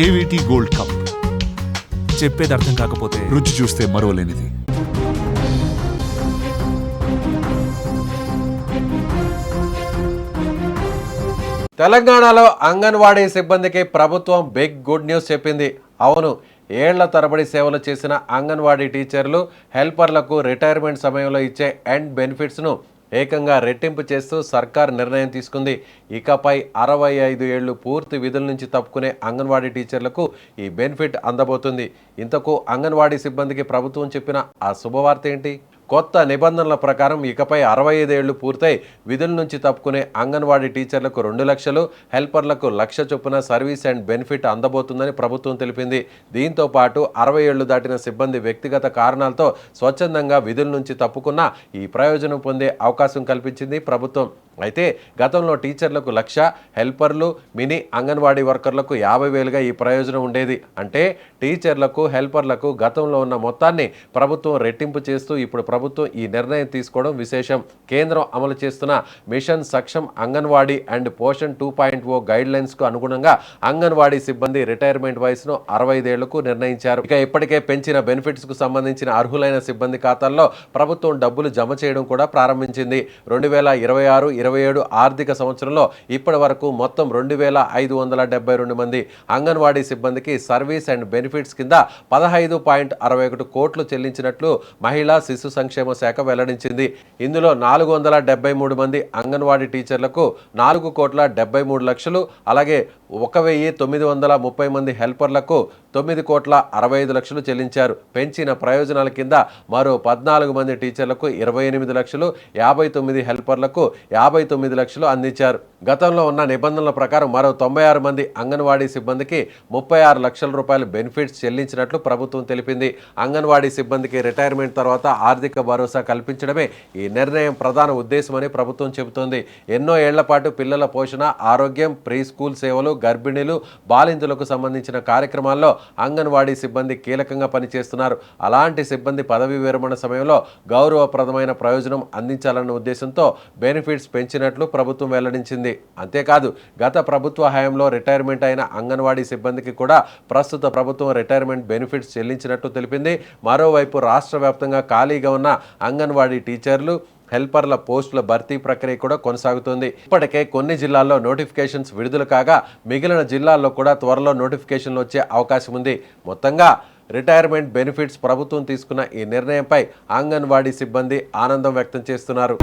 ఏవిటీ gold cup. చెప్పేది అర్థం కాకపోతే రుచి చూస్తే మరోలేనిది. తెలంగాణలో అంగన్వాడీ సిబ్బందికి ప్రభుత్వం బిగ్ గుడ్ న్యూస్ చెప్పింది. అవును, ఏళ్ల తరబడి సేవలు చేసిన అంగన్వాడీ టీచర్లు, హెల్పర్లకు రిటైర్మెంట్ సమయంలో ఇచ్చే ఎండ్ బెనిఫిట్స్ను ఏకంగా రెట్టింపు చేస్తూ సర్కార్ నిర్ణయం తీసుకుంది. ఇకపై 65 ఏళ్లు పూర్తి విధుల నుంచి తప్పుకునే అంగన్వాడీ టీచర్లకు ఈ బెనిఫిట్ అందబోతుంది. ఇంతకు అంగన్వాడీ సిబ్బందికి ప్రభుత్వం చెప్పిన ఆ శుభవార్త ఏంటి? కొత్త నిబంధనల ప్రకారం ఇకపై 65 ఏళ్లు పూర్తయి విధుల నుంచి తప్పుకునే అంగన్వాడీ టీచర్లకు 2 లక్షలు, హెల్పర్లకు 1 లక్ష చొప్పున సర్వీస్ అండ్ బెనిఫిట్ అందబోతుందని ప్రభుత్వం తెలిపింది. దీంతో పాటు 60 ఏళ్లు దాటిన సిబ్బంది వ్యక్తిగత కారణాలతో స్వచ్ఛందంగా విధుల నుంచి తప్పుకున్న ఈ ప్రయోజనం పొందే అవకాశం కల్పించింది ప్రభుత్వం. అయితే గతంలో టీచర్లకు 1 లక్ష, హెల్పర్లు, మినీ అంగన్వాడీ వర్కర్లకు 50,000గా ఈ ప్రయోజనం ఉండేది. అంటే టీచర్లకు, హెల్పర్లకు గతంలో ఉన్న మొత్తాన్ని ప్రభుత్వం రెట్టింపు చేస్తూ ఇప్పుడు ప్రభుత్వం ఈ నిర్ణయం తీసుకోవడం విశేషం. కేంద్రం అమలు చేస్తున్న mission Saksham anganwadi and Poshan 2.0 guidelines కు అనుగుణంగా అంగన్వాడీ సిబ్బంది రిటైర్మెంట్ వయసును 65 ఏళ్లకు నిర్ణయించారు. ఇక ఇప్పటికే పెంచిన బెనిఫిట్స్ కు సంబంధించిన అర్హులైన సిబ్బంది ఖాతాల్లో ప్రభుత్వం డబ్బులు జమ చేయడం కూడా ప్రారంభించింది. 2026-27 ఆర్థిక సంవత్సరంలో ఇప్పటి వరకు మొత్తం 2,572 మంది అంగన్వాడీ సిబ్బందికి సర్వీస్ అండ్ బెనిఫిట్స్ కింద 15.61 కోట్లు చెల్లించినట్లు మహిళా శిశు సంక్షేమ శాఖ వెల్లడించింది. ఇందులో 473 మంది అంగన్వాడీ టీచర్లకు 4,73,00,000, అలాగే 1,930 మంది హెల్పర్లకు 9,65,00,000 చెల్లించారు. పెంచిన ప్రయోజనాల కింద మరో 14 మంది టీచర్లకు 28 లక్షలు, 59 హెల్పర్లకు 59 లక్షలు అందించారు. గతంలో ఉన్న నిబంధనల ప్రకారం మరో 96 మంది అంగన్వాడీ సిబ్బందికి 36 లక్షల రూపాయల బెనిఫిట్స్ చెల్లించినట్లు ప్రభుత్వం తెలిపింది. అంగన్వాడీ సిబ్బందికి రిటైర్మెంట్ తర్వాత ఆర్థిక భరోసా కల్పించడమే ఈ నిర్ణయం ప్రధాన ఉద్దేశమని ప్రభుత్వం చెబుతోంది. ఎన్నో ఏళ్ల పాటు పిల్లల పోషణ, ఆరోగ్యం, ప్రీ స్కూల్ సేవలు, గర్భిణీలు, బాలింతలకు సంబంధించిన కార్యక్రమాల్లో అంగన్వాడీ సిబ్బంది కీలకంగా పనిచేస్తున్నారు. అలాంటి సిబ్బంది పదవీ విరమణ సమయంలో గౌరవప్రదమైన ప్రయోజనం అందించాలన్న ఉద్దేశంతో బెనిఫిట్స్ పెంచినట్లు ప్రభుత్వం వెల్లడించింది. అంతేకాదు, గత ప్రభుత్వ హయాంలో రిటైర్మెంట్ అయిన అంగన్వాడీ సిబ్బందికి కూడా ప్రస్తుత ప్రభుత్వం రిటైర్మెంట్ బెనిఫిట్స్ చెల్లించినట్టు తెలిపింది. మరోవైపు రాష్ట్ర వ్యాప్తంగా ఖాళీగా ఉన్న అంగన్వాడీ టీచర్లు, హెల్పర్ల పోస్టుల భర్తీ ప్రక్రియ కూడా కొనసాగుతుంది. ఇప్పటికే కొన్ని జిల్లాల్లో నోటిఫికేషన్స్ విడుదల కాగా మిగిలిన జిల్లాల్లో కూడా త్వరలో నోటిఫికేషన్లు వచ్చే అవకాశం ఉంది. మొత్తంగా రిటైర్మెంట్ బెనిఫిట్స్ ప్రభుత్వం తీసుకున్న ఈ నిర్ణయంపై అంగన్వాడీ సిబ్బంది ఆనందం వ్యక్తం చేస్తున్నారు.